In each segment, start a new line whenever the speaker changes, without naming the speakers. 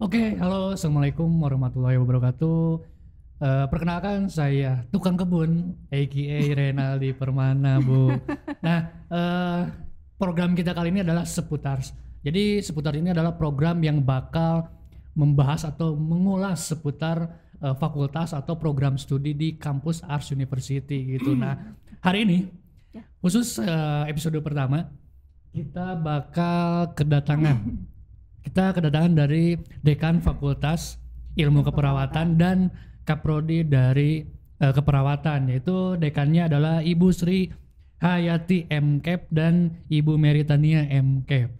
Oke, halo, assalamualaikum warahmatullahi wabarakatuh. Perkenalkan saya tukang kebun, aka Renaldi Permana, Bu. Nah, program kita kali ini adalah seputar. Jadi seputar ini adalah program yang bakal membahas atau mengulas seputar fakultas atau program studi di kampus Ars University gitu. Nah, hari ini khusus episode pertama kita bakal kedatangan dari Dekan Fakultas Ilmu Keperawatan dan Kaprodi dari Keperawatan, yaitu dekannya adalah Ibu Sri Hayati MKep dan Ibu Meritania MKep.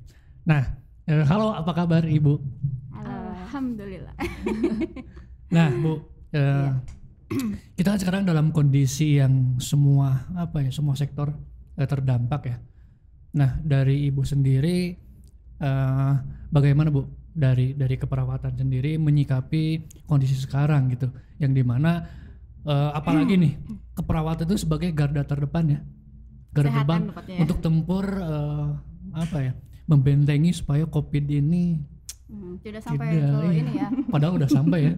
Nah, halo, apa kabar Ibu?
Alhamdulillah.
Nah, Bu, kita sekarang dalam kondisi yang semua sektor terdampak ya. Nah, dari Ibu sendiri bagaimana Bu dari keperawatan sendiri menyikapi kondisi sekarang gitu, yang dimana apalagi nih keperawatan itu sebagai garda terdepan ya, garda terdepan untuk tempur membentengi supaya COVID ini
sudah sampai ke ini ya.
Padahal udah sampai ya.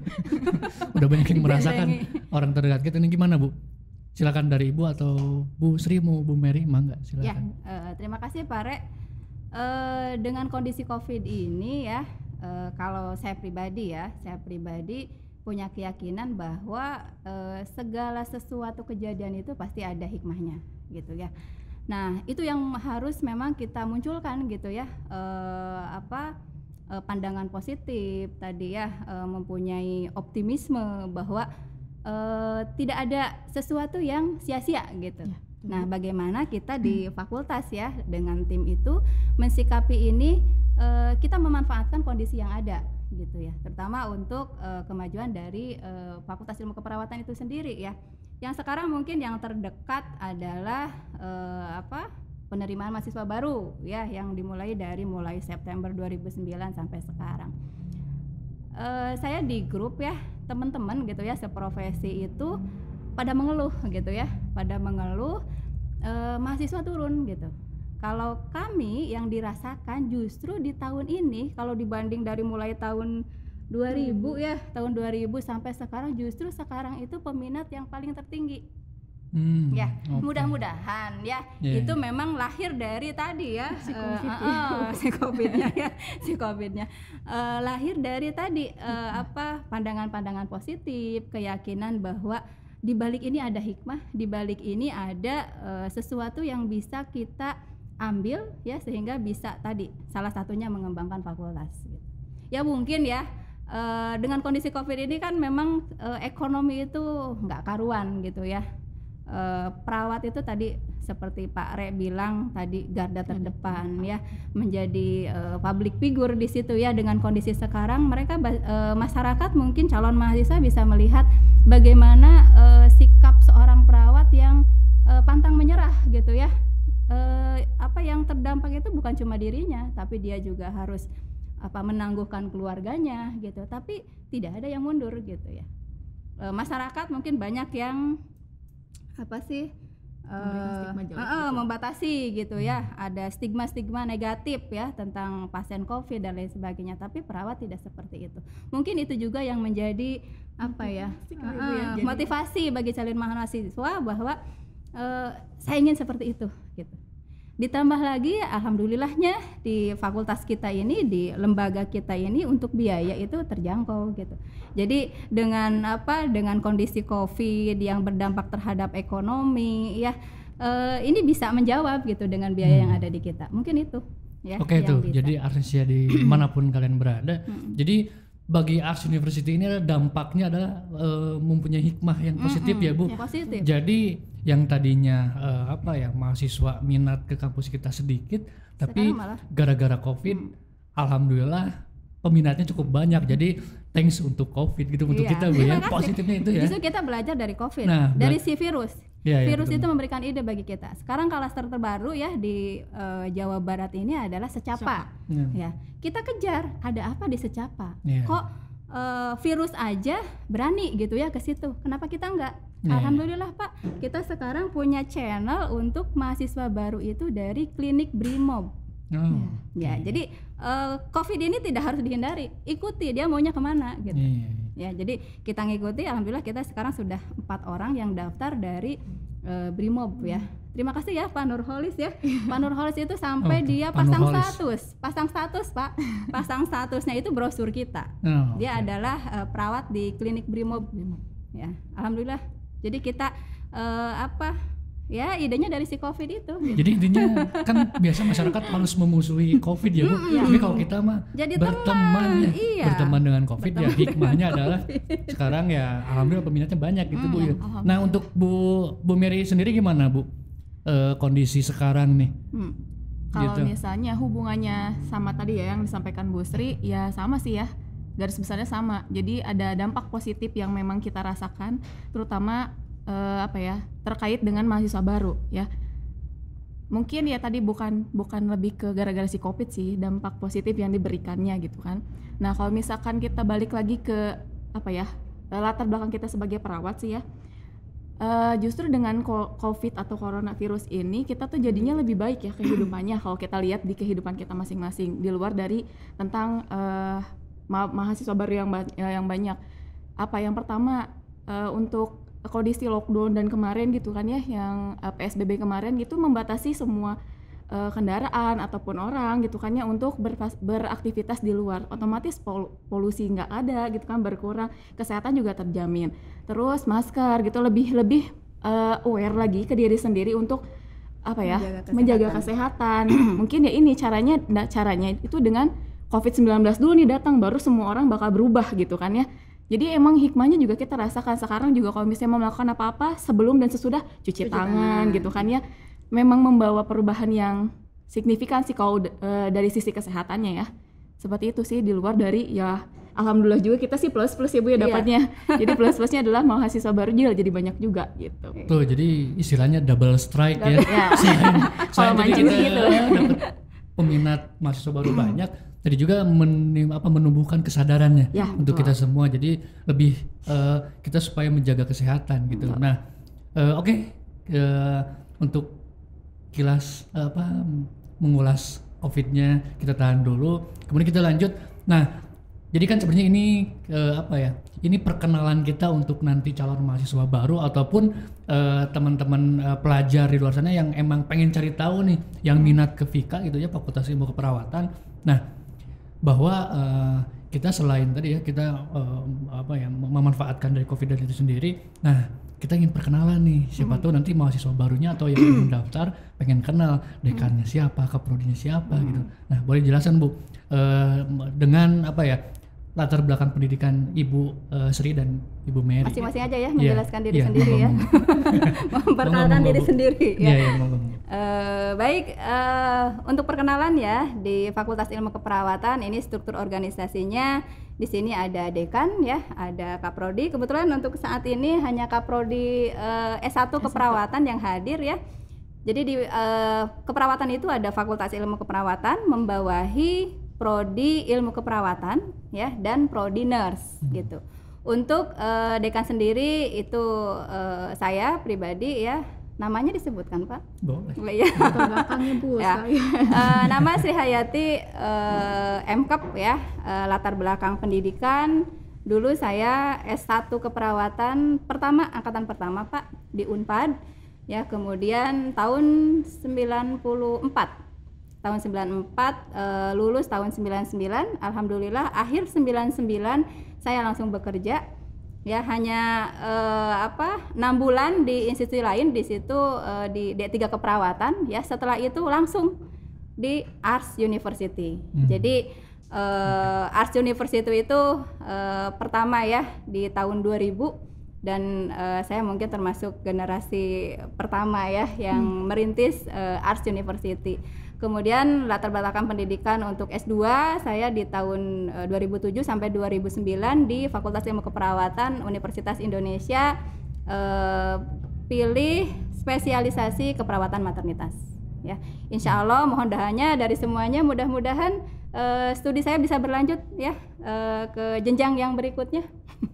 Udah banyak yang merasakan orang terdekat kita. Ini gimana Bu? Silakan dari Ibu atau Bu Sri, mau Bu Mary, mangga silakan.
Ya, terima kasih Pak Rek. Dengan kondisi COVID ini ya, kalau saya pribadi punya keyakinan bahwa segala sesuatu kejadian itu pasti ada hikmahnya gitu ya. Nah, itu yang harus memang kita munculkan gitu ya, pandangan positif tadi ya, mempunyai optimisme bahwa tidak ada sesuatu yang sia-sia gitu. Ya. Nah, bagaimana kita di fakultas ya dengan tim itu mensikapi ini, kita memanfaatkan kondisi yang ada gitu ya, terutama untuk kemajuan dari Fakultas Ilmu Keperawatan itu sendiri ya. Yang sekarang mungkin yang terdekat adalah penerimaan mahasiswa baru ya, yang dimulai mulai September 2009 sampai sekarang. Saya di grup ya, teman-teman gitu ya seprofesi itu pada mengeluh gitu ya, mahasiswa turun gitu. Kalau kami yang dirasakan justru di tahun ini, kalau dibanding dari mulai tahun 2000 ya, tahun 2000 sampai sekarang, justru sekarang itu peminat yang paling tertinggi. Ya, mudah-mudahan ya, itu memang lahir dari tadi ya, si COVID-nya lahir dari tadi pandangan-pandangan positif, keyakinan bahwa di balik ini ada hikmah, di balik ini ada sesuatu yang bisa kita ambil ya, sehingga bisa tadi salah satunya mengembangkan fakultas gitu. Ya mungkin ya, dengan kondisi COVID ini kan memang ekonomi itu nggak karuan gitu ya. Perawat itu tadi seperti Pak Re bilang tadi, garda terdepan ya, menjadi public figure di situ ya. Dengan kondisi sekarang mereka masyarakat, mungkin calon mahasiswa bisa melihat bagaimana sikap seorang perawat yang pantang menyerah gitu ya. Yang terdampak itu bukan cuma dirinya, tapi dia juga harus menangguhkan keluarganya gitu, tapi tidak ada yang mundur gitu ya. Masyarakat mungkin banyak yang membatasi gitu ya, ada stigma-stigma negatif ya tentang pasien COVID dan lain sebagainya, tapi perawat tidak seperti itu. Mungkin itu juga yang menjadi motivasi bagi calon mahasiswa bahwa saya ingin seperti itu gitu. Ditambah lagi alhamdulillahnya di fakultas kita ini, di lembaga kita ini, untuk biaya itu terjangkau gitu. Jadi dengan kondisi COVID yang berdampak terhadap ekonomi ya, ini bisa menjawab gitu dengan biaya yang ada di kita. Mungkin itu ya.
Oke, itu jadi Arsnya di manapun kalian berada. Jadi bagi Ars University ini dampaknya adalah mempunyai hikmah yang positif ya Bu.
Positif.
Jadi yang tadinya mahasiswa minat ke kampus kita sedikit, tapi gara-gara COVID alhamdulillah peminatnya cukup banyak. Jadi thanks untuk COVID gitu, untuk kita Bu ya. Positifnya itu ya.
Justru kita belajar dari COVID, dari si virus. Virus itu memberikan ide bagi kita. Sekarang klaster terbaru ya di Jawa Barat ini adalah secapa. Ya. Kita kejar, ada apa di secapa? Kok virus aja berani gitu ya ke situ. Kenapa kita enggak? Alhamdulillah Pak, kita sekarang punya channel untuk mahasiswa baru itu dari klinik Brimob.
Oh,
Ya, jadi COVID ini tidak harus dihindari, ikuti dia maunya kemana gitu.
iya.
Ya, jadi kita ngikuti. Alhamdulillah kita sekarang sudah 4 orang yang daftar dari Brimob ya. Terima kasih ya Pak Nurholis ya. Pak Nurholis itu sampai
Oh,
dia
Pak
pasang
Nurholis.
status Pak. Pasang statusnya itu brosur kita.
Oh,
Dia
oke.
adalah perawat di klinik Brimob. Ya, alhamdulillah. Jadi kita ya idenya dari si COVID itu.
Jadi intinya kan biasa masyarakat harus memusuhi COVID ya Bu. Tapi kalau kita mah
Jadi
berteman
teman,
ya,
iya.
berteman dengan COVID ya, hikmahnya adalah sekarang ya alhamdulillah peminatnya banyak gitu Bu ya. Nah untuk Bu Mary sendiri gimana Bu kondisi sekarang nih?
Kalau
Gitu.
misalnya hubungannya sama tadi ya yang disampaikan Bu Sri, ya sama sih ya, garis besarnya sama. Jadi ada dampak positif yang memang kita rasakan, terutama terkait dengan mahasiswa baru ya. Mungkin ya tadi bukan lebih ke gara-gara si COVID sih, dampak positif yang diberikannya gitu kan. Nah kalau misalkan kita balik lagi ke latar belakang kita sebagai perawat sih ya, justru dengan COVID atau coronavirus ini kita tuh jadinya lebih baik ya kehidupannya kalau kita lihat di kehidupan kita masing-masing, di luar dari tentang mahasiswa baru yang banyak. Yang pertama untuk kondisi lockdown dan kemarin gitu kan ya, yang PSBB kemarin gitu membatasi semua kendaraan ataupun orang gitu kan ya untuk beraktivitas di luar. Otomatis polusi nggak ada gitu kan, berkurang, kesehatan juga terjamin. Terus masker gitu, lebih aware lagi ke diri sendiri untuk menjaga kesehatan. Mungkin ya ini caranya itu dengan COVID-19 dulu nih datang, baru semua orang bakal berubah gitu kan ya. Jadi emang hikmahnya juga kita rasakan sekarang juga, kalau misalnya mau melakukan apa-apa sebelum dan sesudah cuci tangan gitu kan ya, memang membawa perubahan yang signifikan sih kalau dari sisi kesehatannya ya. Seperti itu sih, di luar dari ya alhamdulillah juga kita sih plus ya Bu ya dapatnya. Jadi plus-plusnya adalah mahasiswa baru juga jadi banyak juga gitu.
Tuh jadi istilahnya double strike ya.
Ya.
Selain tadi
mancing
kita
gitu.
dapat peminat mahasiswa baru banyak, tadi juga menumbuhkan kesadarannya
Ya,
untuk kita semua. Jadi lebih kita supaya menjaga kesehatan gitu. Nah, oke. Untuk kilas mengulas COVID-nya kita tahan dulu. Kemudian kita lanjut. Nah, jadi kan sebenarnya ini ini perkenalan kita untuk nanti calon mahasiswa baru ataupun teman-teman pelajar di luar sana yang emang pengen cari tahu nih, yang minat ke FIKA gitu ya, Fakultas Ilmu Keperawatan. Nah, bahwa kita selain tadi ya kita memanfaatkan dari COVID itu sendiri. Nah, kita ingin perkenalan nih, siapa tahu nanti mahasiswa barunya atau yang belum daftar pengen kenal dekannya siapa, kaprodinya siapa gitu. Nah, boleh jelasan Bu dengan latar belakang pendidikan Ibu Sri dan Ibu Mary.
Masing-masing aja ya menjelaskan diri
Iya,
sendiri ya. Memperkenalkan diri
Bu.
sendiri
Iya,
ya.
monggo.
Baik, untuk perkenalan ya, di Fakultas Ilmu Keperawatan ini struktur organisasinya di sini ada dekan ya, ada kaprodi. Kebetulan untuk saat ini hanya kaprodi S1 keperawatan yang hadir ya. Jadi di keperawatan itu ada Fakultas Ilmu Keperawatan membawahi prodi Ilmu Keperawatan ya, dan prodi nurse gitu. Untuk dekan sendiri itu saya pribadi ya. Namanya disebutkan Pak?
Boleh.
Ya.
Belakangnya Bu
Ya. Nama Sri Hayati MKep ya, latar belakang pendidikan. Dulu saya S1 keperawatan angkatan pertama Pak di Unpad ya, kemudian tahun 94 lulus tahun 99, alhamdulillah akhir 99 saya langsung bekerja. Ya, hanya 6 bulan di institusi lain, di situ di D3 keperawatan ya. Setelah itu langsung di Ars University. Jadi Ars University itu pertama ya di tahun 2000, dan saya mungkin termasuk generasi pertama ya yang merintis Ars University. Kemudian latar belakang pendidikan untuk S2 saya di tahun 2007 sampai 2009 di Fakultas Ilmu Keperawatan Universitas Indonesia, pilih spesialisasi keperawatan maternitas ya. Insya Allah mohon doanya dari semuanya, mudah-mudahan studi saya bisa berlanjut ya ke jenjang yang berikutnya.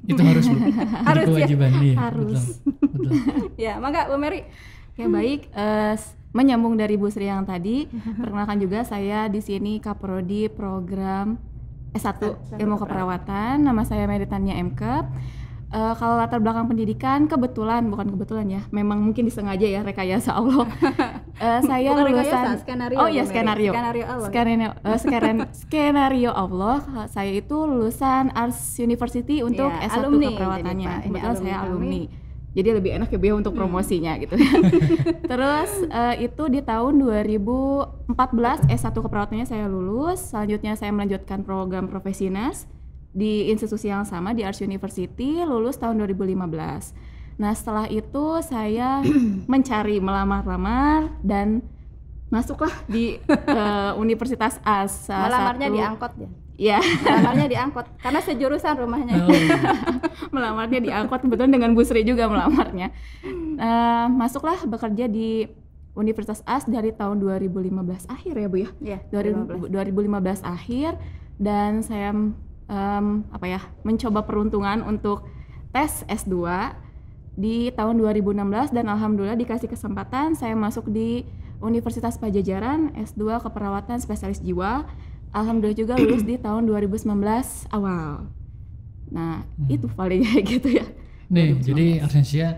Itu harus Bu.
Harus
Itu kewajiban
ya.
iya,
Harus.
Betul.
Ya, mangga Bu Mary.
Ya baik, menyambung dari Bu Sri yang tadi, perkenalkan juga saya di sini Kaprodi program S1 Ilmu Keperawatan. Nama saya Meritania MK. Kalau latar belakang pendidikan bukan kebetulan ya, memang mungkin disengaja ya, rekayasa Allah. Saya
Bukan
lulusan
rekayasa, skenario.
Oh iya, skenario
Allah.
Skenario Allah. Saya itu lulusan Arts University untuk
Ya,
S1
alumni,
keperawatannya.
jadi, Pak, ini
Kebetulan saya
alumni
alumni. Jadi lebih enak ya Bu untuk promosinya gitu. Terus itu di tahun 2014 S1 keperawatannya saya lulus. Selanjutnya saya melanjutkan program Profesinas di institusi yang sama di Arts University, lulus tahun 2015. Nah setelah itu saya melamar dan masuklah di Universitas Arts.
Melamarnya di angkot ya?
Iya.
Melamarnya di angkot, karena sejurusan rumahnya.
Melamarnya di angkot, kebetulan dengan Bu Sri juga melamarnya. Masuklah bekerja di Universitas Arts dari tahun 2015 akhir ya Bu ya?
Iya,
2015 akhir, dan saya mencoba peruntungan untuk tes S2 di tahun 2016 dan alhamdulillah dikasih kesempatan saya masuk di Universitas Pajajaran S2 Keperawatan Spesialis Jiwa. Alhamdulillah juga lulus di tahun 2019 awal. Nah, itu paling kayak gitu ya.
Nih, jadi Arsensia,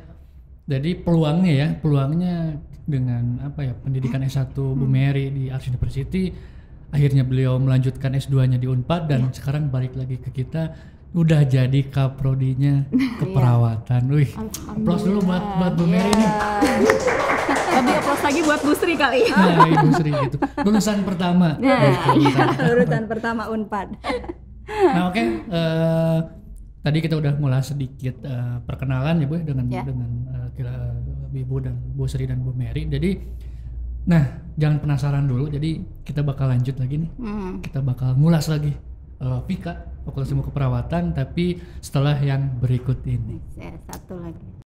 jadi peluangnya dengan pendidikan S1 Bu Mary di Arts University. Akhirnya beliau melanjutkan S2-nya di Unpad dan sekarang balik lagi ke kita, udah jadi kaprodinya keperawatan. Wih, aplaus dulu buat Bu Mary nih.
Lebih aplaus lagi buat Bu Sri kali.
Nah, Ibu Sri gitu. Lulusan pertama.
Lulusan pertama Unpad.
Nah, oke. Tadi kita udah mulai sedikit perkenalan ya Bu dengan Ibu dan Bu Sri dan Bu Mary. Jadi jangan penasaran dulu, jadi kita bakal lanjut lagi nih. Kita bakal ngulas lagi FIKA, Fakultas Ilmu Keperawatan, tapi setelah yang berikut ini.
Satu lagi.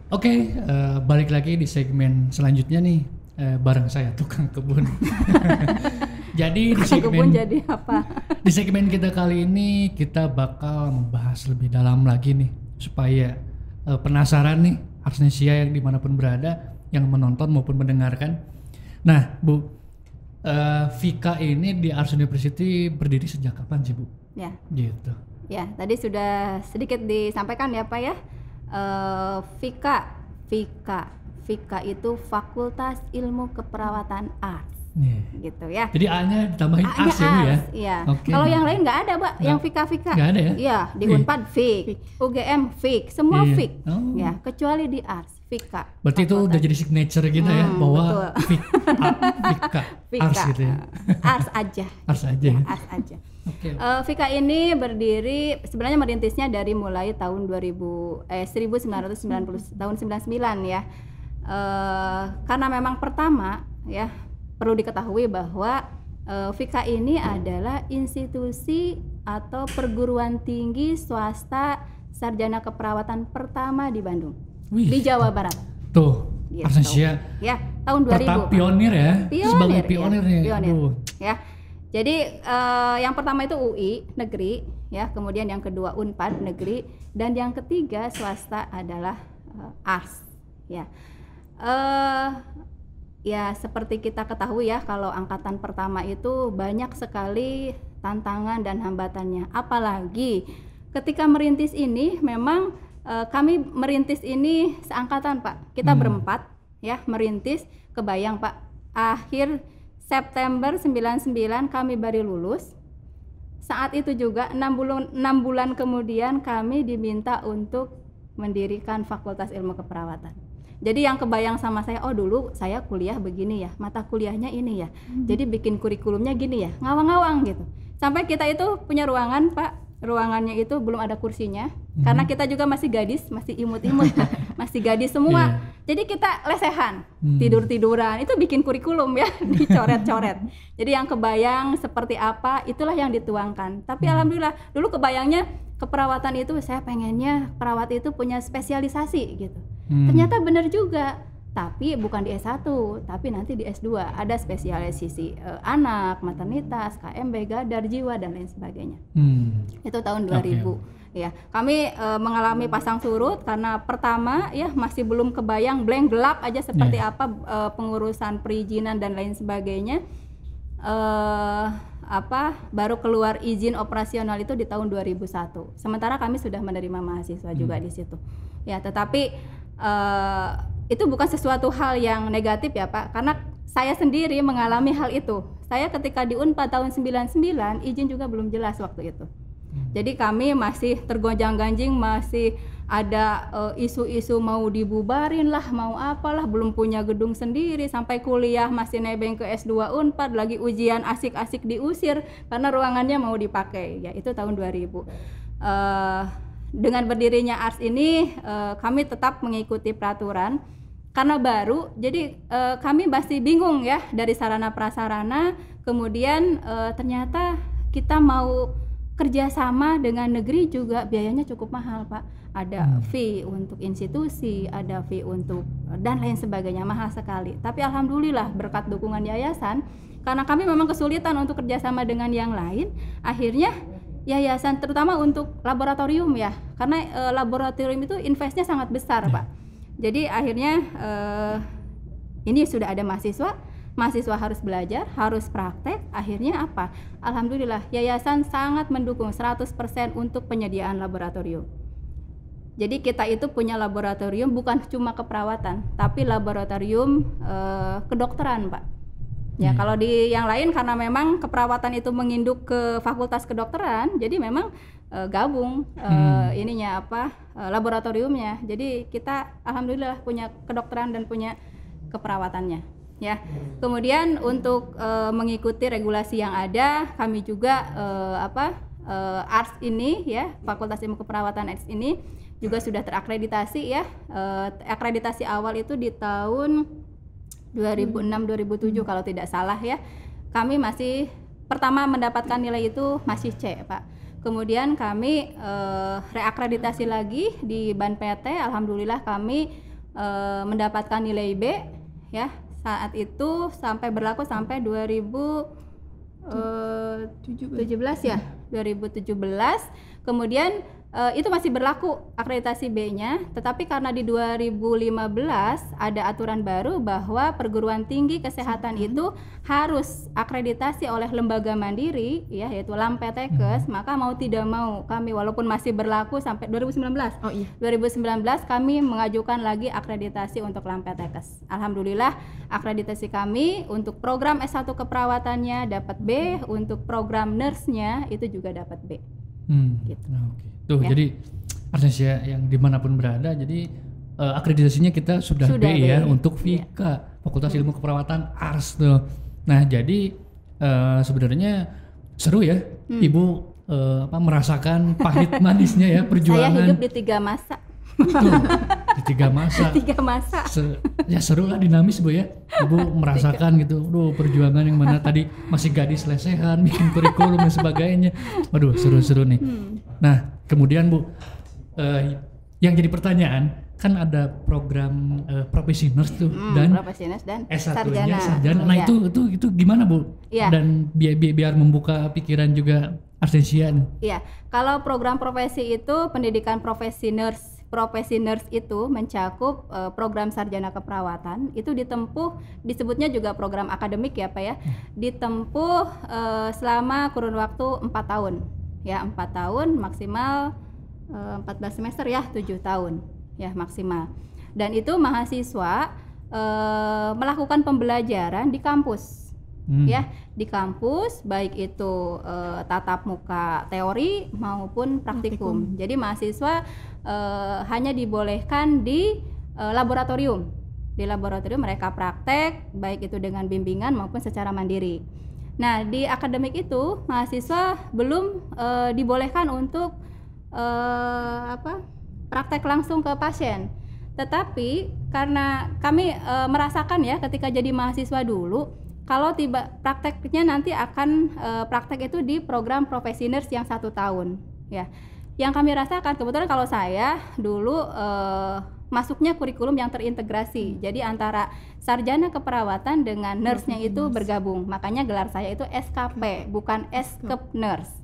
Oke, balik lagi di segmen selanjutnya nih, bareng saya tukang kebun. Jadi di segmen
kebun jadi apa?
Di segmen kita kali ini kita bakal membahas lebih dalam lagi nih, supaya penasaran nih Arsensia yang dimanapun berada, yang menonton maupun mendengarkan. Nah Bu, FIKA ini di Arts University berdiri sejak kapan sih Bu?
Ya.
Gitu.
Ya, tadi sudah sedikit disampaikan ya Pak ya. FIKA itu Fakultas Ilmu Keperawatan Arts. Gitu ya.
Jadi A-nya ditambahin Arts ya Bu ya?
Iya.
Okay.
Kalau yang lain nggak ada Pak, yang FIKA.
Nggak ada ya?
Iya, di Unpad FIK, UGM FIK, semua
Iya.
FIK.
Oh.
Ya, kecuali di Arts FIKA.
Berarti itu udah jadi signature kita ya, bahwa FIKA, Arts gitu ya.
Arts aja.
Arts aja.
Ya, Arts aja.
Okay.
FIKA ini berdiri sebenarnya merintisnya dari mulai tahun 1990 tahun 99 ya. karena memang pertama ya perlu diketahui bahwa Vika ini adalah institusi atau perguruan tinggi swasta sarjana keperawatan pertama di Bandung.
Wih,
di Jawa Barat.
Tuh,
Gitu.
Arsensia.
Ya, tahun 2000.
Pionir ya, sebagai
Pionir,
pionir ya.
pionir.
Aduh.
Ya. Jadi yang pertama itu UI negeri, ya, kemudian yang kedua Unpad negeri, dan yang ketiga swasta adalah ARS. Ya. Ya seperti kita ketahui ya, kalau angkatan pertama itu banyak sekali tantangan dan hambatannya. Apalagi ketika merintis ini, memang kami merintis ini seangkatan Pak. Kita berempat ya merintis, kebayang Pak. Akhir September 99 kami baru lulus. Saat itu juga 6 bulan kemudian kami diminta untuk mendirikan Fakultas Ilmu Keperawatan. Jadi yang kebayang sama saya, oh dulu saya kuliah begini ya, mata kuliahnya ini ya. Jadi bikin kurikulumnya gini ya, ngawang-ngawang gitu. Sampai kita itu punya ruangan Pak. Ruangannya itu belum ada kursinya, karena kita juga masih gadis, masih imut-imut, masih gadis semua. Jadi kita lesehan, tidur-tiduran, itu bikin kurikulum ya, dicoret-coret. Jadi yang kebayang seperti apa, itulah yang dituangkan. Tapi alhamdulillah, dulu kebayangnya keperawatan itu, saya pengennya perawat itu punya spesialisasi gitu. Ternyata benar juga. Tapi bukan di S1, tapi nanti di S2 ada spesialisasi anak, maternitas, KMB, gadar, jiwa dan lain sebagainya. Itu tahun 2000. Ya, kami mengalami pasang surut karena pertama ya masih belum kebayang, blank gelap aja seperti apa pengurusan perizinan dan lain sebagainya. Baru keluar izin operasional itu di tahun 2001. Sementara kami sudah menerima mahasiswa juga di situ. Ya, tetapi itu bukan sesuatu hal yang negatif ya Pak, karena saya sendiri mengalami hal itu. Saya ketika di Unpad tahun 99 izin juga belum jelas waktu itu. Jadi kami masih tergonjang-ganjing, masih ada isu-isu mau dibubarin lah, mau apalah, belum punya gedung sendiri, sampai kuliah masih nebeng ke S2 Unpad, lagi ujian asik-asik diusir karena ruangannya mau dipakai. Ya itu tahun 2000. Dengan berdirinya ARS ini kami tetap mengikuti peraturan karena baru, jadi kami masih bingung ya dari sarana prasarana. Kemudian ternyata kita mau kerjasama dengan negeri juga biayanya cukup mahal Pak. Ada fee untuk institusi, ada fee untuk dan lain sebagainya, mahal sekali. Tapi alhamdulillah berkat dukungan yayasan, karena kami memang kesulitan untuk kerjasama dengan yang lain, akhirnya yayasan terutama untuk laboratorium ya, karena laboratorium itu investnya sangat besar Pak. Jadi akhirnya ini sudah ada mahasiswa harus belajar, harus praktek. Akhirnya apa? Alhamdulillah yayasan sangat mendukung 100% untuk penyediaan laboratorium. Jadi kita itu punya laboratorium bukan cuma keperawatan, tapi laboratorium kedokteran Pak. Ya kalau di yang lain karena memang keperawatan itu menginduk ke Fakultas Kedokteran, jadi memang gabung laboratoriumnya. Jadi kita alhamdulillah punya kedokteran dan punya keperawatannya. Ya. Kemudian untuk mengikuti regulasi yang ada, kami juga ARS ini ya, Fakultas Ilmu Keperawatan ARS ini juga sudah terakreditasi ya. Akreditasi awal itu di tahun 2006-2007 kalau tidak salah ya. Kami masih pertama mendapatkan nilai itu masih C Pak. Kemudian kami reakreditasi lagi di Ban PT. Alhamdulillah kami mendapatkan nilai B ya. Saat itu sampai berlaku sampai 2017 ya. 2017. Kemudian itu masih berlaku akreditasi B-nya, tetapi karena di 2015 ada aturan baru bahwa perguruan tinggi kesehatan itu harus akreditasi oleh lembaga mandiri ya, yaitu LAMPTKes. Maka mau tidak mau kami walaupun masih berlaku sampai 2019. 2019 kami mengajukan lagi akreditasi untuk LAMPTKes. Alhamdulillah akreditasi kami untuk program S1 keperawatannya dapat B, untuk program nurse-nya itu juga dapat B.
Gitu. Tuh ya. Jadi Arsensia yang dimanapun berada, jadi akreditasinya kita sudah B ya untuk Vika, Fakultas Ilmu Keperawatan ARS tuh. Nah jadi sebenarnya seru ya Ibu merasakan pahit manisnya ya perjuangan.
Saya hidup di 3 masa.
Tuh, di 3 masa.
3 masa.
Ya seru lah, dinamis Bu ya. Ibu merasakan gitu, aduh perjuangan yang mana tadi masih gadis lesehan, bikin kurikulum dan sebagainya. Waduh seru-seru nih. Nah kemudian Bu, yang jadi pertanyaan, kan ada program profesi nurse tuh dan
profesi nurse dan
S1-nya sarjana. Nah
Iya.
itu gimana Bu?
Iya.
Dan biar membuka pikiran juga Artesia nih.
Iya, kalau program profesi itu pendidikan profesi nurse itu mencakup program sarjana keperawatan, itu ditempuh, disebutnya juga program akademik ya Pak ya, ditempuh selama kurun waktu 4 tahun ya, 4 tahun maksimal 14 semester ya, 7 tahun ya maksimal. Dan itu mahasiswa melakukan pembelajaran di kampus ya, di kampus, baik itu tatap muka teori maupun praktikum. Jadi mahasiswa hanya dibolehkan di laboratorium. Di laboratorium mereka praktek, baik itu dengan bimbingan maupun secara mandiri. Nah di akademik itu mahasiswa belum dibolehkan untuk praktek langsung ke pasien. Tetapi karena kami merasakan ya ketika jadi mahasiswa dulu, kalau tiba prakteknya nanti akan praktek itu di program profesi nurse yang 1 tahun ya. Yang kami rasakan kebetulan kalau saya dulu masuknya kurikulum yang terintegrasi. Jadi antara sarjana keperawatan dengan nurse-nya itu bergabung. Makanya gelar saya itu SKP, bukan SKP nurse.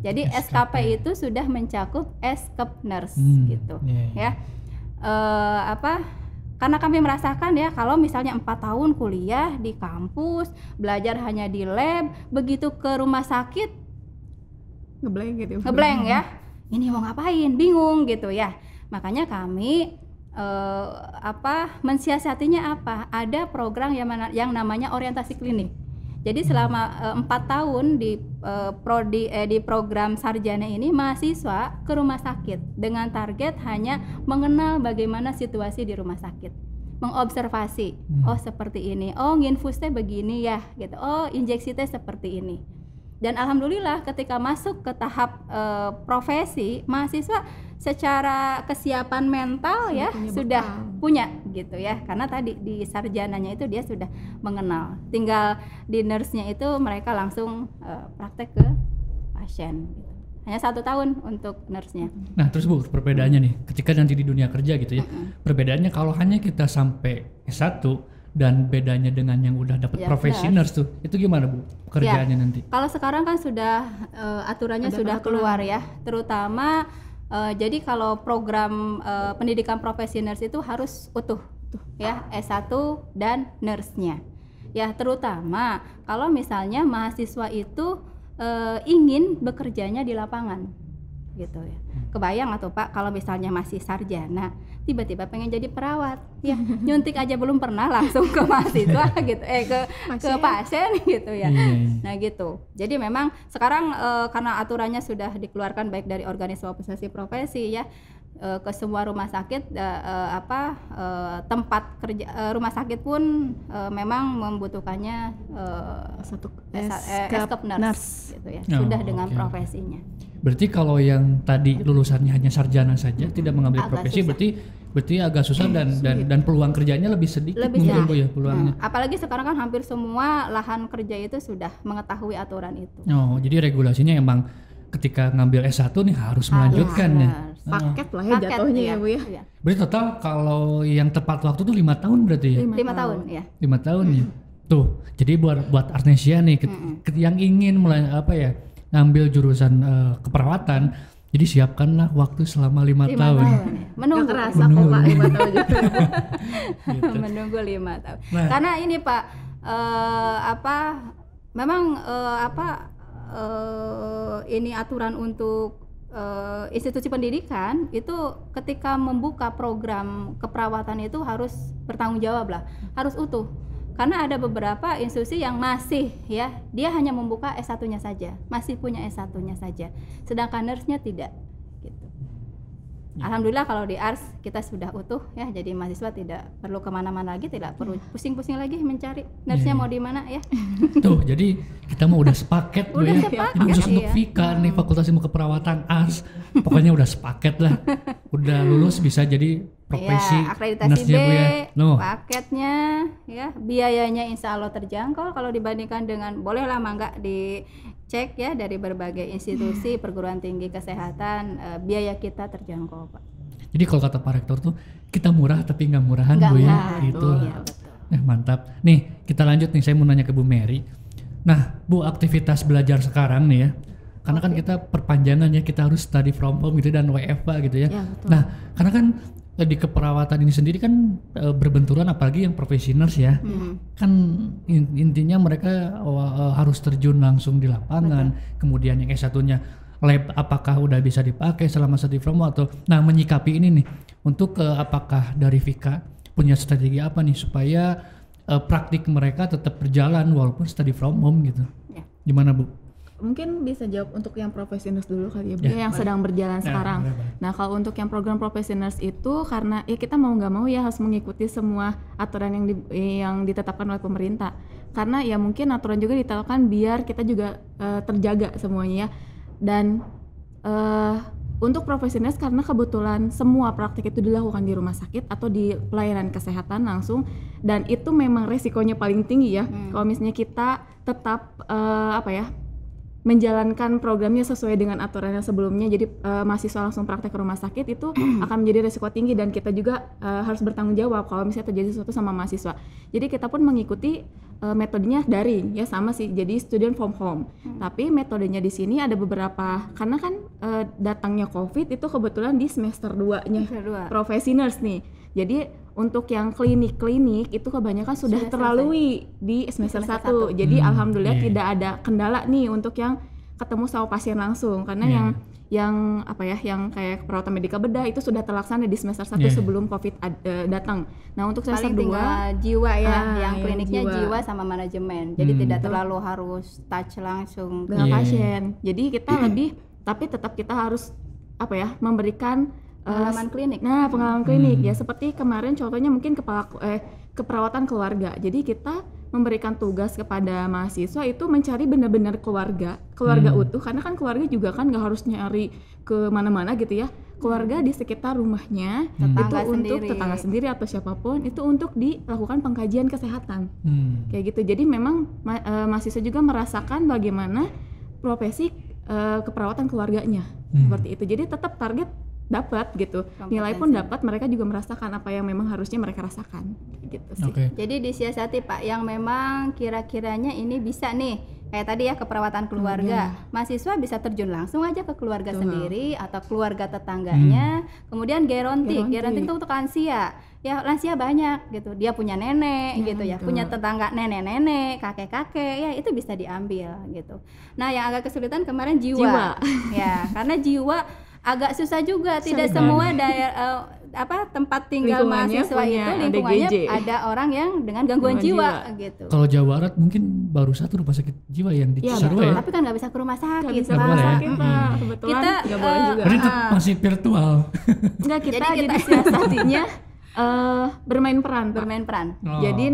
Jadi SKP itu sudah mencakup SKP nurse gitu ya. Karena kami merasakan ya kalau misalnya 4 tahun kuliah di kampus, belajar hanya di lab, begitu ke rumah sakit
Ngeblank gitu.
ngeblank ya, ini mau ngapain, bingung gitu ya. Makanya kami mensiasatinya apa? Ada program yang namanya orientasi klinik. Jadi selama 4 tahun di program sarjana ini mahasiswa ke rumah sakit dengan target hanya mengenal bagaimana situasi di rumah sakit, mengobservasi, oh seperti ini, oh nginfusnya begini ya, gitu, oh injeksi teh seperti ini. Dan alhamdulillah ketika masuk ke tahap profesi, mahasiswa secara kesiapan mental ya sudah punya gitu ya, karena tadi di sarjananya itu dia sudah mengenal, tinggal di nurse-nya itu mereka langsung praktek ke pasien gitu. Hanya 1 tahun untuk nurse-nya.
Nah terus Bu, perbedaannya nih ketika nanti di dunia kerja gitu ya, perbedaannya kalau hanya kita sampai S1 dan bedanya dengan yang udah dapat profesi nurse tuh, itu gimana Bu pekerjaannya nanti?
Kalau sekarang kan sudah aturannya sudah keluar ya, terutama jadi kalau program pendidikan profesi nurse itu harus utuh ya, S1 dan nurse-nya. Ya terutama kalau misalnya mahasiswa itu ingin bekerjanya di lapangan gitu ya. Kebayang atau Pak kalau misalnya masih sarjana tiba-tiba pengen jadi perawat ya, nyuntik aja belum pernah langsung ke mahasiswa gitu, ke pasien gitu ya. Nah gitu. Jadi memang sekarang karena aturannya sudah dikeluarkan baik dari organisasi profesi ya, ke semua rumah sakit tempat kerja rumah sakit pun memang membutuhkannya SKP nurse gitu ya, sudah dengan profesinya.
Berarti kalau yang tadi lulusannya hanya sarjana saja tidak mengambil profesi, berarti agak susah dan peluang kerjanya lebih sedikit mungkin Bu ya peluangnya.
Apalagi sekarang kan hampir semua lahan kerja itu sudah mengetahui aturan itu.
Oh, jadi regulasinya emang ketika ngambil S1 nih harus melanjutkan ya.
Paket lah ya jatuhnya ya Bu ya.
Iya.
Berarti total kalau yang tepat waktu tuh 5 tahun berarti ya?
5 tahun ya.
5 tahun ya. Tuh, jadi buat Artesia nih yang ingin ngambil jurusan keperawatan, jadi siapkanlah waktu selama 5 tahun.
Menunggu.
Kerasa kok Pak 5 tahun juga.
Gitu.
Menunggu 5 tahun.
Nah.
Karena ini Pak memang ini aturan untuk institusi pendidikan itu ketika membuka program keperawatan itu harus bertanggung jawab lah, harus utuh. Karena ada beberapa institusi yang masih ya, dia hanya membuka S1-nya saja, masih punya S1-nya saja, sedangkan nurse-nya tidak gitu. Alhamdulillah kalau di ARS kita sudah utuh ya, jadi mahasiswa tidak perlu kemana-mana lagi, tidak perlu pusing-pusing lagi mencari nurse-nya mau di mana ya.
Tuh, jadi kita mau udah sepaket Bu ya. Jadi khusus untuk Vika nih Fakultas Ilmu Keperawatan ARS, pokoknya udah sepaket lah. Udah lulus bisa jadi profesi
Ya, akreditasi B,
nurse-nya, Bu ya. No.
paketnya, ya biayanya insya Allah terjangkau kalau dibandingkan dengan, boleh lama nggak dicek ya dari berbagai institusi perguruan tinggi kesehatan, biaya kita terjangkau Pak.
Jadi kalau kata Pak Rektor tuh kita murah tapi nggak murahan
Nggak
Bu ya.
murah,
Gitu.
iya, betul.
Mantap. Nih kita lanjut nih, saya mau nanya ke Bu Mary. Nah Bu, aktivitas belajar sekarang nih ya, karena kan kita perpanjangan ya, kita harus study from home gitu dan WFH gitu ya.
Ya, betul.
Nah karena kan di keperawatan ini sendiri kan berbenturan, apalagi yang profesi nurse ya. Kan intinya mereka harus terjun langsung di lapangan. Kemudian yang S1-nya lab apakah udah bisa dipakai selama study from home atau, nah menyikapi ini nih untuk apakah dari Vika punya strategi apa nih supaya praktik mereka tetap berjalan walaupun study from home gitu.
Ya.
Gimana Bu?
Mungkin bisa jawab untuk yang profesionals dulu kali ya, Bu,
Ya,
yang sedang berjalan sekarang.
boleh.
Nah, kalau untuk yang program profesionals itu karena ya kita mau nggak mau ya harus mengikuti semua aturan yang ditetapkan oleh pemerintah. Karena ya mungkin aturan juga ditetapkan biar kita juga terjaga semuanya ya. Dan untuk profesionals karena kebetulan semua praktik itu dilakukan di rumah sakit atau di pelayanan kesehatan langsung, dan itu memang resikonya paling tinggi ya. Kalau misalnya kita tetap menjalankan programnya sesuai dengan aturan yang sebelumnya, jadi mahasiswa langsung praktek ke rumah sakit itu akan menjadi resiko tinggi, dan kita juga harus bertanggung jawab kalau misalnya terjadi sesuatu sama mahasiswa. Jadi kita pun mengikuti metodenya daring ya, sama sih, jadi student from home. Tapi metodenya di sini ada beberapa, karena kan datangnya COVID itu kebetulan di semester 2-nya profesi nurse nih. Jadi untuk yang klinik-klinik itu kebanyakan sudah terlalui di semester 1. Jadi alhamdulillah tidak ada kendala nih untuk yang ketemu sama pasien langsung, karena yang kayak perawatan medika bedah itu sudah terlaksana di semester 1 sebelum COVID datang. Nah, untuk semester 2
tinggal jiwa ya, yang kliniknya jiwa sama manajemen. Jadi tidak terlalu harus touch langsung
dengan pasien. Jadi kita lebih, tapi tetap kita harus memberikan
pengalaman klinik.
Nah, pengalaman klinik ya, seperti kemarin contohnya mungkin keperawatan keluarga. Jadi kita memberikan tugas kepada mahasiswa itu mencari benar-benar keluarga utuh, karena kan keluarga juga kan nggak harus nyari ke mana-mana gitu ya. Keluarga di sekitar rumahnya, untuk tetangga sendiri atau siapapun itu untuk dilakukan pengkajian kesehatan. Kayak gitu. Jadi memang mahasiswa juga merasakan bagaimana profesi keperawatan keluarganya. Seperti itu. Jadi tetap target dapat gitu, nilai pun dapat, mereka juga merasakan apa yang memang harusnya mereka rasakan gitu sih.
Jadi disiasati Pak, yang memang kira-kiranya ini bisa nih, kayak tadi ya keperawatan keluarga, mahasiswa bisa terjun langsung aja ke keluarga sendiri atau keluarga tetangganya. Kemudian gerontik itu untuk lansia ya, lansia banyak gitu, dia punya nenek gitu ya, punya tetangga nenek-nenek, kakek-kakek ya, itu bisa diambil gitu. Nah, yang agak kesulitan kemarin jiwa. Ya, karena jiwa agak susah juga, tidak semua daerah tempat tinggal mahasiswa itu lingkungannya ada orang yang dengan gangguan jiwa gitu.
Kalau Jawa Barat mungkin baru satu rumah sakit jiwa yang di Cisarua ya.
Tapi kan nggak bisa ke rumah sakit.
Kebetulan nggak boleh juga.
Berarti itu masih virtual.
Enggak, jadi siasatinya bermain peran. Jadi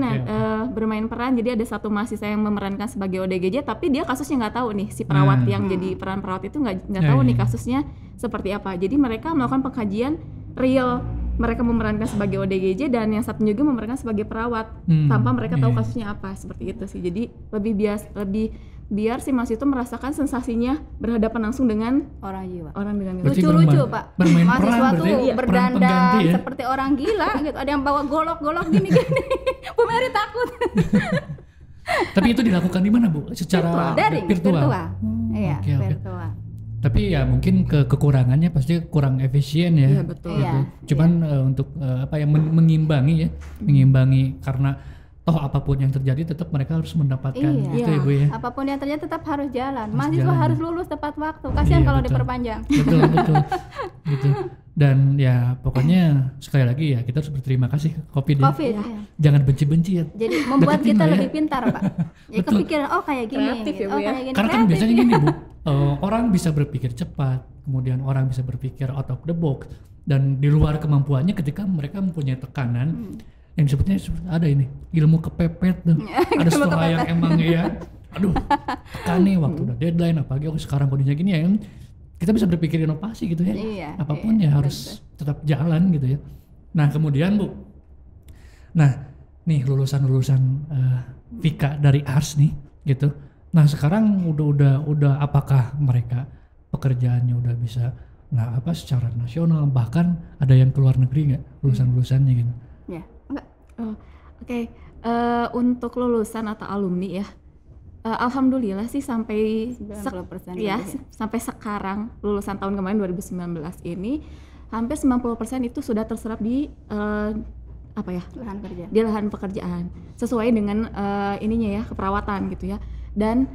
bermain peran. Jadi ada satu mahasiswa yang memerankan sebagai ODGJ, tapi dia kasusnya nggak tahu nih, si perawat yang jadi peran perawat itu nggak tahu nih kasusnya seperti apa. Jadi mereka melakukan pengkajian real, mereka memerankan sebagai ODGJ dan yang satu juga memerankan sebagai perawat tanpa mereka tahu kasusnya apa, seperti itu sih. Jadi lebih biar si mahasiswa itu merasakan sensasinya berhadapan langsung dengan
orang jiwa.
Orang dengan
lucu-lucu Pak. Mahasiswa tuh berdandan
ya?
seperti orang gila gitu. Ada yang bawa golok-golok gini-gini. Bu Mary takut.
Tapi itu dilakukan di mana Bu? Secara virtual.
Iya, virtual.
Tapi ya mungkin kekurangannya pasti kurang efisien ya.
Iya, betul.
Iya.
Cuman untuk mengimbangi karena toh apapun yang terjadi tetap mereka harus mendapatkan itu ya Bu ya.
Apapun yang terjadi tetap harus jalan. Mahasiswa harus lulus tepat waktu. Kasihan kalau diperpanjang.
Betul. Gitu. Dan ya pokoknya sekali lagi ya kita harus berterima kasih COVID ya. Jangan benci-benci ya.
Jadi membuat kita lebih pintar Pak. Ya kepikiran kayak gini.
Kreatif ya Bu ya.
Karena kan biasanya gini Bu, orang bisa berpikir cepat, kemudian orang bisa berpikir out of the box, dan di luar kemampuannya ketika mereka mempunyai tekanan yang disebutnya ada ini ilmu kepepet tuh. Ada sekolah yang emang ya tekan nih waktu udah deadline, apalagi sekarang kondisinya gini ya, kita bisa berpikir inovasi gitu ya. Apapun ya harus tetap jalan gitu ya. Nah kemudian Bu, nah nih lulusan-lulusan Vika dari Ars nih gitu. Nah sekarang udah apakah mereka pekerjaannya udah bisa secara nasional, bahkan ada yang keluar negeri nggak lulusan-lulusannya gitu?
Ya, enggak.
Oke. Untuk lulusan atau alumni ya, alhamdulillah sih sampai
90%
ya
lebih.
sampai sekarang lulusan tahun kemarin 2019 ini hampir 90% itu sudah terserap di
Lahan kerja.
di lahan pekerjaan sesuai dengan ininya ya, keperawatan gitu ya. Dan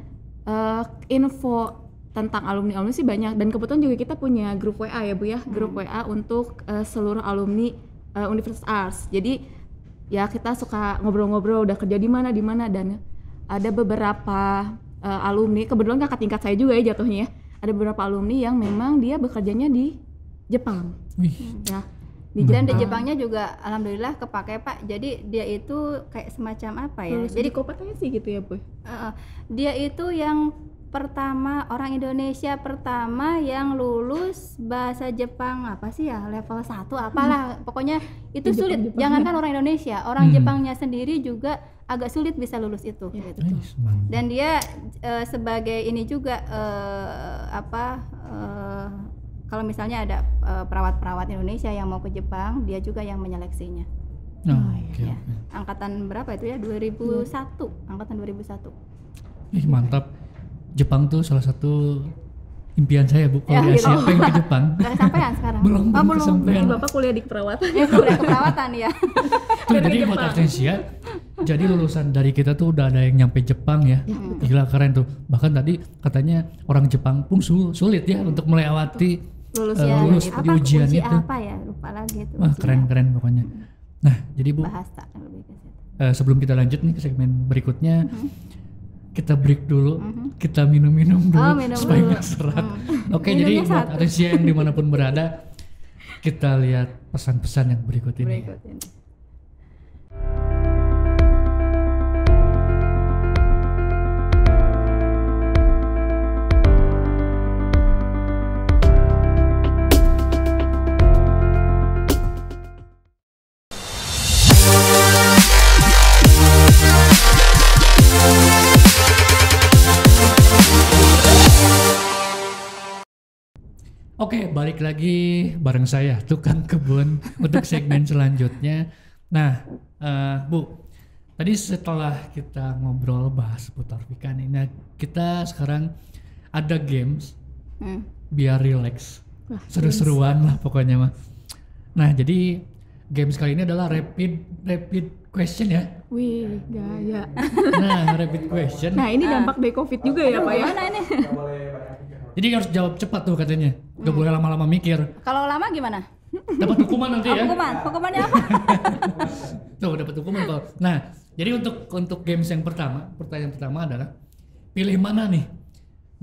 info tentang alumni sih banyak, dan kebetulan juga kita punya grup WA ya Bu ya, grup WA untuk seluruh alumni Universitas Ars. Jadi ya kita suka ngobrol-ngobrol udah kerja di mana, dan ada beberapa alumni, kebetulan kakak tingkat saya juga ya jatuhnya ya, ada beberapa alumni yang memang dia bekerjanya di Jepang.
Wih.
Ya.
Dan di Jepangnya juga alhamdulillah kepake Pak. Jadi dia itu kayak semacam apa ya?
Jadi kompetensi gitu ya Bu.
Dia itu yang pertama, orang Indonesia pertama yang lulus bahasa Jepang apa sih ya, level 1 apalah. Pokoknya itu sulit. Jangankan orang Indonesia, orang Jepangnya sendiri juga agak sulit bisa lulus itu gitu. Dan dia sebagai ini juga kalau misalnya ada perawat-perawat Indonesia yang mau ke Jepang, dia juga yang menyeleksinya.
Okay.
Angkatan berapa itu ya? 2001, angkatan 2001.
Ih mantap. Jepang tuh salah satu impian saya Bu, kalau di Asia pengen ke Jepang.
Gak kesampaian sekarang?
belum kesampaian.
Bapak kuliah di keperawatan.
Kuliah keperawatan ya.
Tuh, jadi buat Artesia, jadi lulusan dari kita tuh udah ada yang nyampe Jepang ya. Gila keren tuh. Bahkan tadi katanya orang Jepang pun sulit ya untuk melewati lulus di ujian
uji
itu.
Apa ya? Lupa lagi itu.
Wah keren pokoknya. Nah jadi Bu,
bahasa lebih ke situ.
Sebelum kita lanjut nih ke segmen berikutnya, kita break dulu, kita minum-minum dulu supaya nggak serat. Oke, jadi buat Artesia yang dimanapun berada, kita lihat pesan-pesan yang berikut ini. Oke, balik lagi bareng saya Tukang Kebun untuk segmen selanjutnya. Nah, Bu, tadi setelah kita ngobrol bahas seputar Vika nih, nah kita sekarang ada games biar relax, seru-seruan lah pokoknya mah. Nah, jadi games kali ini adalah rapid question ya.
Wih, gaya.
Nah, rapid question.
Nah, ini dampak dari COVID juga ya Pak ya.
Gimana ini?
Jadi harus jawab cepat tuh katanya, gak boleh lama-lama mikir.
Kalau lama gimana?
Dapat hukuman nanti ya.
Hukumannya apa?
Tuh dapat hukuman kalau. Nah, jadi untuk games yang pertanyaan pertama adalah pilih mana nih?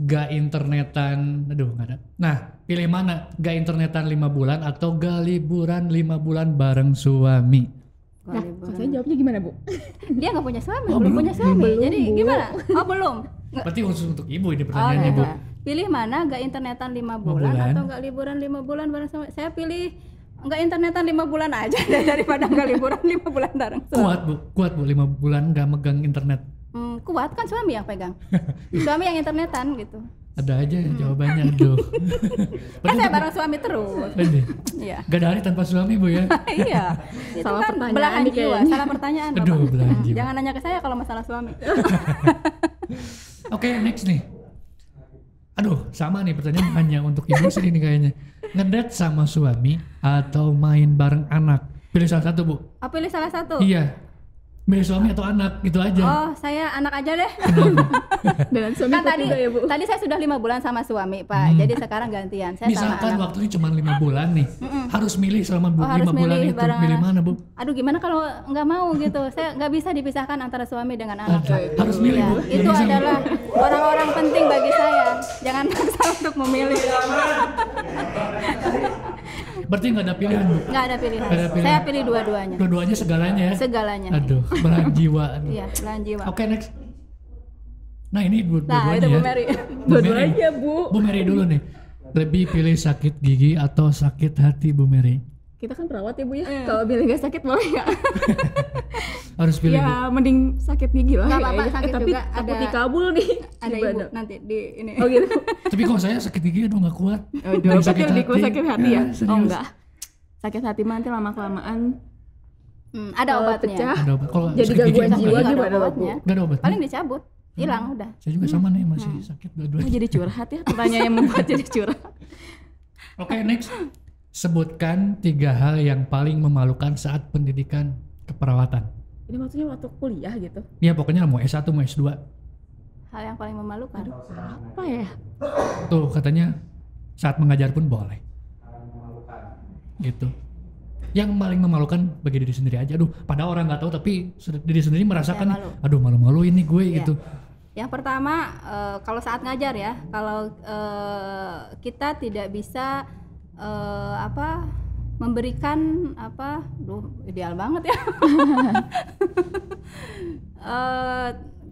Gak internetan, nggak ada. Nah, pilih mana? Gak internetan 5 bulan atau gak liburan 5 bulan bareng suami?
Nah, saya jawabnya gimana Bu?
Dia nggak punya suami, belum punya suami. Jadi gimana? Oh belum.
Berarti khusus untuk ibu ini pertanyaannya Bu.
Pilih mana, gak internetan 5 bulan atau gak liburan 5 bulan bareng suami? Saya pilih gak internetan 5 bulan aja daripada gak liburan 5 bulan bareng suami.
Kuat bu 5 bulan gak megang internet.
Kuat kan suami yang pegang. Suami yang internetan gitu.
Ada aja jawabannya, aduh.
Kan saya bareng suami terus. Iya.
Gak ada hari tanpa suami Bu ya?
Iya. Itu
salah
kan belahan jiwa, salah pertanyaan Bapak.
Aduh, belahan jiwa.
Jangan nanya ke saya kalau masalah suami.
Oke, next nih. Aduh, sama nih pertanyaan hanya untuk ibu sih ini kayaknya. Ngedate sama suami atau main bareng anak? Pilih salah satu, Bu.
Oh, pilih salah satu?
Iya. Pilih suami atau anak, gitu aja.
Oh, saya anak aja deh.
Dan suami
kan
juga ya Bu.
Tadi saya sudah 5 bulan sama suami, Pak. Jadi sekarang gantian. Saya
misalkan
sama anak.
waktunya cuma 5 bulan nih. Harus milih selama 5 bulan itu. Pilih mana, Bu?
Aduh, gimana kalau nggak mau gitu? Saya nggak bisa dipisahkan antara suami dengan anak.
Harus milih,
ya,
Bu.
Itu adalah orang-orang penting bagi saya. Jangan maksa untuk memilih.
Berarti nggak ada pilihan, Bu?
Nggak ada pilihan. Saya pilih dua-duanya.
Dua-duanya segalanya ya?
Segalanya.
Aduh, belahan jiwa.
Iya, belahan jiwa.
Oke, next. Nah, ini dua-duanya
itu Bu
ya.
Mary.
Dua-duanya Bu.
Bu Mary dulu nih. Lebih pilih sakit gigi atau sakit hati, Bu Mary?
kita kan perawat ya Bu ya. Kalau bilang nggak sakit boleh nggak?
Harus pilih, Bu.
Ya mending sakit gigi lah.
Nggak apa-apa,
kayaknya.
sakit
Tapi
juga
takut
ada-
dikabul nih.
Ada
di
ibu
badan.
nanti di ini.
Oh gitu.
Tapi kalau saya sakit gigi aduh nggak kuat.
Aduh,
Dan
berarti lebih kuat sakit hati ya?
serius.
Oh enggak. Sakit hati mah nanti lama-kelamaan
Ada
kalau
obatnya.
pecah,
Ada obat. Kalau
jadi
sakit gigi
gangguan
emang
jiwa
nggak ada?
gimana Bu?
obatnya.
Nggak ada obat.
Paling dicabut, hilang udah.
Saya juga sama nih masih sakit
Oh,
dua-duanya.
jadi curhat ya, pertanyaan yang membuat jadi curhat.
Oke, next. Sebutkan 3 hal yang paling memalukan saat pendidikan keperawatan.
Ini maksudnya waktu kuliah gitu.
Ya pokoknya mau S1 mau S2.
Hal yang paling memalukan.
Apa ya?
Tuh katanya saat mengajar pun boleh. Gitu. Yang paling memalukan bagi diri sendiri aja. Aduh, pada orang nggak tahu tapi diri sendiri merasakan,
Ya, malu.
aduh malu-malu ini gue
Iya.
gitu.
Yang pertama, kalau saat ngajar ya, kalau kita tidak bisa memberikan ideal banget ya.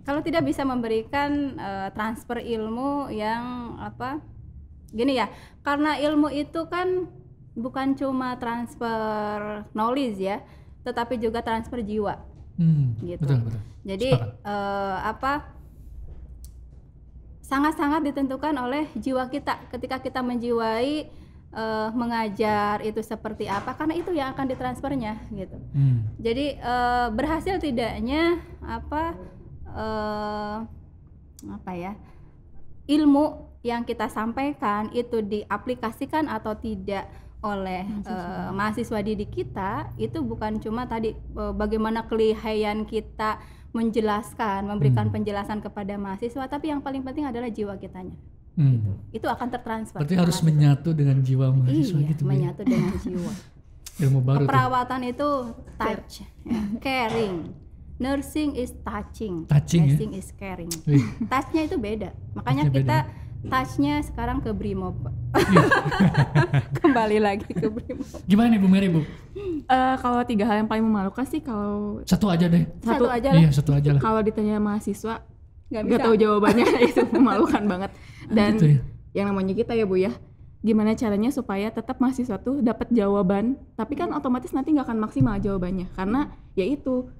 Kalau tidak bisa memberikan transfer ilmu yang gini ya, karena ilmu itu kan bukan cuma transfer knowledge ya, tetapi juga transfer jiwa. Gitu.
Betul.
Jadi
Sepakat.
sangat-sangat ditentukan oleh jiwa kita ketika kita menjiwai mengajar itu seperti apa, karena itu yang akan ditransfernya gitu. Jadi berhasil tidaknya ilmu yang kita sampaikan itu diaplikasikan atau tidak oleh mahasiswa didik kita, itu bukan cuma tadi bagaimana kelihayan kita menjelaskan, memberikan penjelasan kepada mahasiswa, tapi yang paling penting adalah jiwa kitanya. Itu akan tertransfer.
Berarti harus menyatu dengan jiwa mahasiswa
iya,
gitu. Bu, ya?
menyatu dengan jiwa.
Ilmu baru tuh.
Perawatan itu touch, ya, caring. Nursing is touching,
Touching, ya?
nursing is caring.
Wih.
Touch-nya itu beda. Makanya
Touch-nya
kita
beda.
touch-nya sekarang ke Brimob. Kembali lagi ke Brimob.
Gimana nih Bu Mary, Bu?
Kalau 3 hal yang paling memalukan sih kalau
Satu aja deh.
Satu aja lah.
Iya, satu aja lah.
kalau ditanya mahasiswa
Nggak
nggak
bisa.
tahu jawabannya itu memalukan banget. Dan
Gitu ya.
yang namanya kita ya Bu ya, gimana caranya supaya tetap mahasiswa tuh dapat jawaban, tapi kan otomatis nanti nggak akan maksimal jawabannya karena yaitu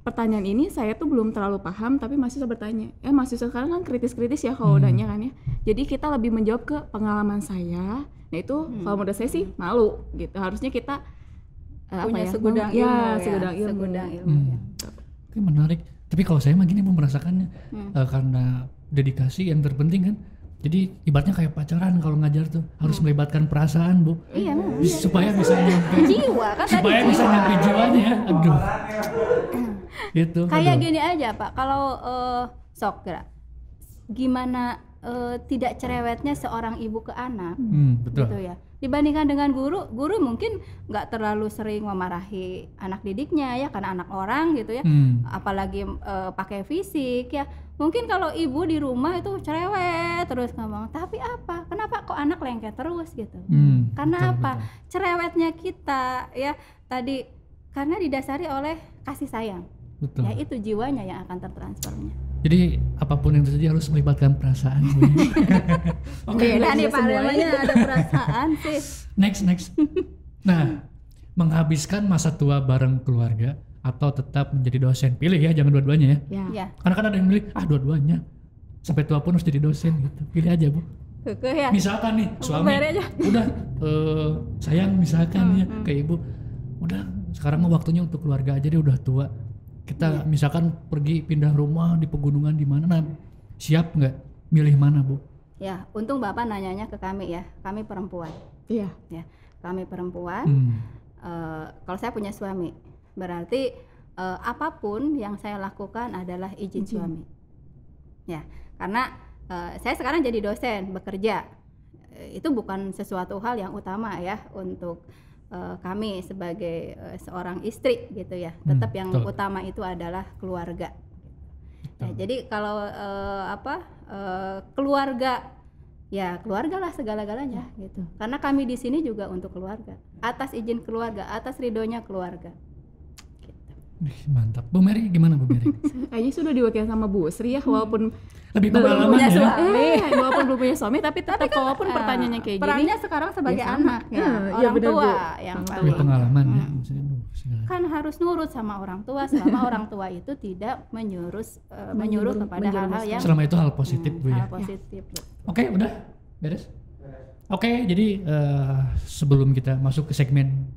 pertanyaan ini saya tuh belum terlalu paham tapi mahasiswa bertanya. Mahasiswa sekarang kan kritis-kritis ya kalau udahnya kan ya. Jadi kita lebih menjawab ke pengalaman saya. Nah itu kalau menurut saya sih malu gitu. Harusnya kita
Punya segudang ilmu,
ya,
ya,
segudang ilmu.
segudang ilmu, ya.
Oke, menarik. Tapi kalau saya mah gini Bu merasakannya karena dedikasi yang terpenting kan. Jadi ibaratnya kayak pacaran kalau ngajar tuh harus melibatkan perasaan Bu.
Iya, memang.
Supaya bisa nyampe
Jiwa kan tadi.
supaya bisa nyampe jiwanya ya. Aduh. Gitu.
Kayak
aduh.
gini aja Pak, kalau sok kira gimana tidak cerewetnya seorang ibu ke anak,
Betul.
gitu ya. Dibandingkan dengan guru mungkin nggak terlalu sering memarahi anak didiknya ya, karena anak orang gitu ya. Apalagi pakai fisik ya. Mungkin kalau ibu di rumah itu cerewet terus ngomong, tapi apa? Kenapa kok anak lengket terus gitu? Karena
betul,
apa?
betul.
Cerewetnya kita ya tadi karena didasari oleh kasih sayang.
Betul.
Ya itu jiwanya yang akan tertransfernya.
Jadi apapun yang terjadi harus melibatkan perasaan Bu.
Oke,
Beda
nih
juga
Pak,
semuanya.
namanya ada perasaan sih.
Next. Nah, menghabiskan masa tua bareng keluarga atau tetap menjadi dosen. Pilih ya, jangan dua-duanya ya.
Ya.
Ya,
Karena kan ada yang milih, dua-duanya. Sampai tua pun harus jadi dosen gitu. Pilih aja Bu.
kekeh ya.
Misalkan nih suami,
Bayar aja.
udah sayang misalkan ya ke ibu, udah sekarang mah waktunya untuk keluarga aja deh, udah tua. Kita misalkan pergi pindah rumah di pegunungan di mana, nah, siap nggak? Milih mana Bu?
Ya, untung Bapak nanyanya ke kami ya. Kami perempuan.
Iya.
Ya, kami perempuan. Kalau saya punya suami, berarti apapun yang saya lakukan adalah izin suami. Ya, karena saya sekarang jadi dosen, bekerja. Itu bukan sesuatu hal yang utama ya untuk kami sebagai seorang istri gitu ya. Tetap yang
betul.
utama itu adalah keluarga. Ya, jadi kalau keluarga, ya keluargalah segala-galanya gitu. Karena kami di sini juga untuk keluarga. Atas izin keluarga, atas ridhonya keluarga. Gitu.
Mantap. Bu Mary gimana Bu Mary?
Kayaknya sudah diwakili sama Bu Sri ya, walaupun
Lebih
belum
pengalaman
punya
ya.
suami, walaupun belum punya suami, tapi tetap walaupun pertanyaannya kayak gini,
perannya sekarang sebagai
ya sama.
anak ya,
Iya,
orang
benar,
tua
Bu.
yang
Orang
Lebih
paling
pengalaman ya. Maksudnya, segala.
kan harus nurut sama orang tua selama orang tua itu tidak menyuruh kepada hal-hal yang
Selama itu hal positif Bu ya.
hal positif.
Oke, udah beres. Oke, jadi sebelum kita masuk ke segmen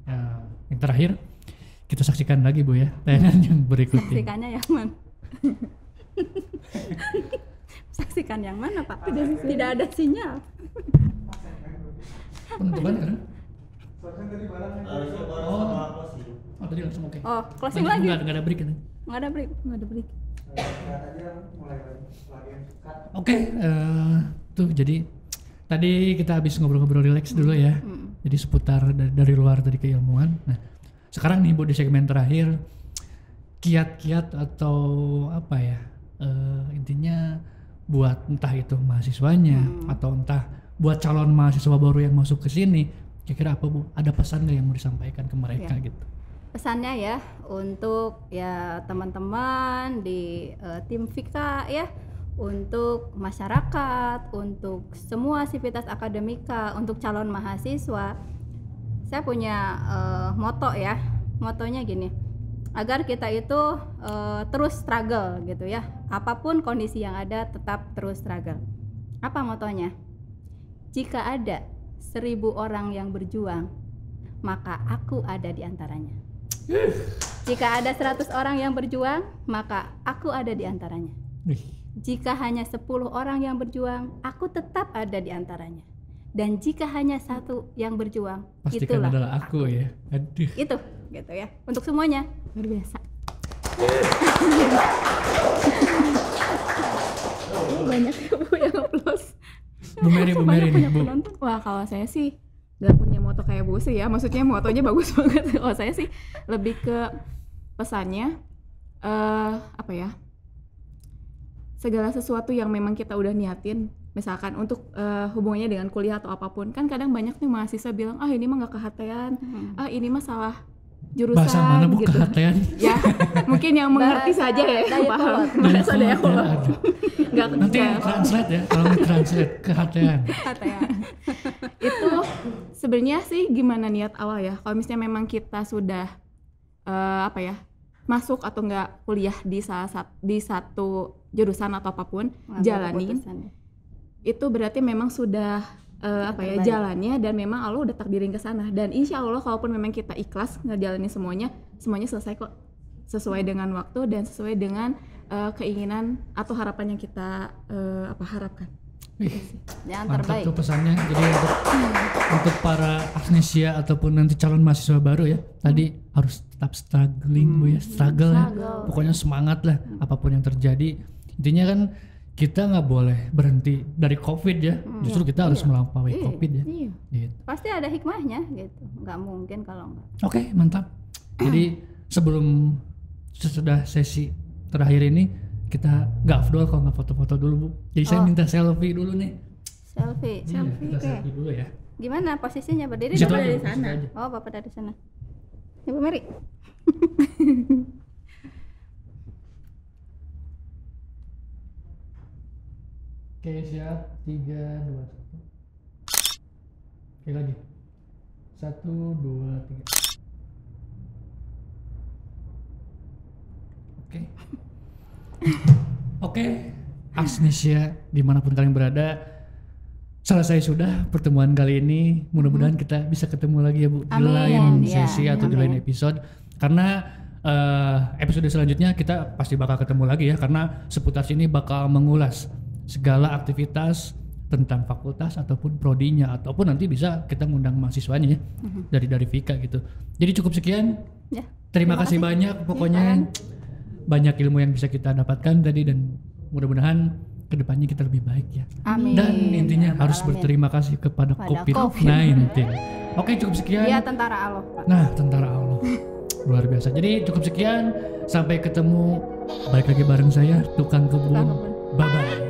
yang terakhir, kita saksikan lagi Bu ya tayangan yang berikutnya.
Saksikannya yang mana? Saksikan yang mana Pak? Tidak ada sinyal.
Penutupan kan?
Oh,
Oh tadi langsung oke.
Oh, closing lagi.
Nggak ada break kan?
Nggak ada break.
Oke, tuh jadi tadi kita habis ngobrol-ngobrol relax dulu ya. Jadi seputar dari luar dari keilmuan. Nah, sekarang nih Bu di segmen terakhir kiat-kiat atau apa ya? Intinya buat entah itu mahasiswanya atau entah buat calon mahasiswa baru yang masuk ke sini, kira-kira apa Bu? Ada pesan nggak yang mau disampaikan ke mereka gitu?
Pesannya ya untuk ya teman-teman di tim Vika ya, untuk masyarakat, untuk semua sivitas akademika, untuk calon mahasiswa, saya punya moto ya. Motonya gini, agar kita itu terus struggle gitu ya, apapun kondisi yang ada tetap terus struggle. Apa motonya? Jika ada 1000 orang yang berjuang, maka aku ada di antaranya. Jika ada 100 orang yang berjuang, maka aku ada di antaranya. Jika hanya 10 orang yang berjuang, aku tetap ada di antaranya. Dan jika hanya 1 yang berjuang,
Pastikan
itulah
adalah aku ya. Aduh.
Itu gitu ya. Untuk semuanya.
luar biasa.
Banyak Bu yang applause.
Bu Mary nih Bu.
Wah, kalau saya sih gak punya moto kayak Bu Sri ya, maksudnya motonya bagus banget. Kalau saya sih lebih ke pesannya apa ya, segala sesuatu yang memang kita udah niatin, misalkan untuk hubungannya dengan kuliah atau apapun, kan kadang banyak nih mahasiswa bilang ini mah gak kehatean, ini mah salah jurusan.
Bahasa mana Bu
gitu.
kehatean?
Ya mungkin yang mengerti saja ya yang paham. Bahasa Dayakolot. Nggak
Nanti translate ya, tolong translate kehatean.
Itu sebenarnya sih gimana niat awal ya. Kalau misalnya memang kita sudah apa ya, masuk atau nggak kuliah di satu jurusan atau apapun, jalanin. Itu berarti memang sudah apa ya, jalannya, dan memang Allah udah takdirin ke sana. Dan insya Allah kalaupun memang kita ikhlas ngejalanin semuanya selesai kok, sesuai dengan waktu dan sesuai dengan keinginan atau harapan yang kita harapkan.
Yang
Mantap
terbaik.
tuh pesannya. Jadi untuk para Agnesia ataupun nanti calon mahasiswa baru ya, tadi harus tetap struggling Bu ya, struggle ya. Pokoknya semangat lah apapun yang terjadi. Intinya kan kita nggak boleh berhenti dari COVID ya, justru kita harus melampaui COVID ya.
Iya.
Gitu.
Pasti ada hikmahnya gitu. Nggak mungkin kalau nggak.
Oke, mantap. Jadi sebelum sesudah sesi terakhir ini, kita nggak afdol kalau nggak foto-foto dulu Bu. Jadi saya minta selfie dulu nih.
Selfie.
Iya, kita selfie dulu ya.
Gimana posisinya, berdiri
Situ
atau
aja,
dari
situ
sana?
aja.
Oh, Bapak dari sana. Ibu Mary.
Oke, siap. 3, 2, 1. Oke, lagi. 1, 2, 3. Oke. Oke, Agnesia dimanapun kalian berada, selesai sudah pertemuan kali ini. Mudah-mudahan kita bisa ketemu lagi ya Bu, di
Amin,
lain
ya,
sesi atau di lain
amin.
episode. Karena episode selanjutnya kita pasti bakal ketemu lagi ya, karena seputar sini bakal mengulas segala aktivitas tentang fakultas ataupun prodinya, ataupun nanti bisa kita ngundang mahasiswanya ya, dari Vika gitu. Jadi cukup sekian.
Ya.
Terima kasih banyak, pokoknya banyak ilmu yang bisa kita dapatkan tadi, dan mudah-mudahan kedepannya kita lebih baik ya.
Amin.
Dan intinya
Ya,
harus
amin.
berterima kasih kepada
Pada
COVID-19. Oke, cukup sekian.
Dia tentara Allah, Pak.
Nah, tentara Allah. Luar biasa. Jadi cukup sekian, sampai ketemu, balik lagi bareng saya, Tukang Kebun. Bye-bye.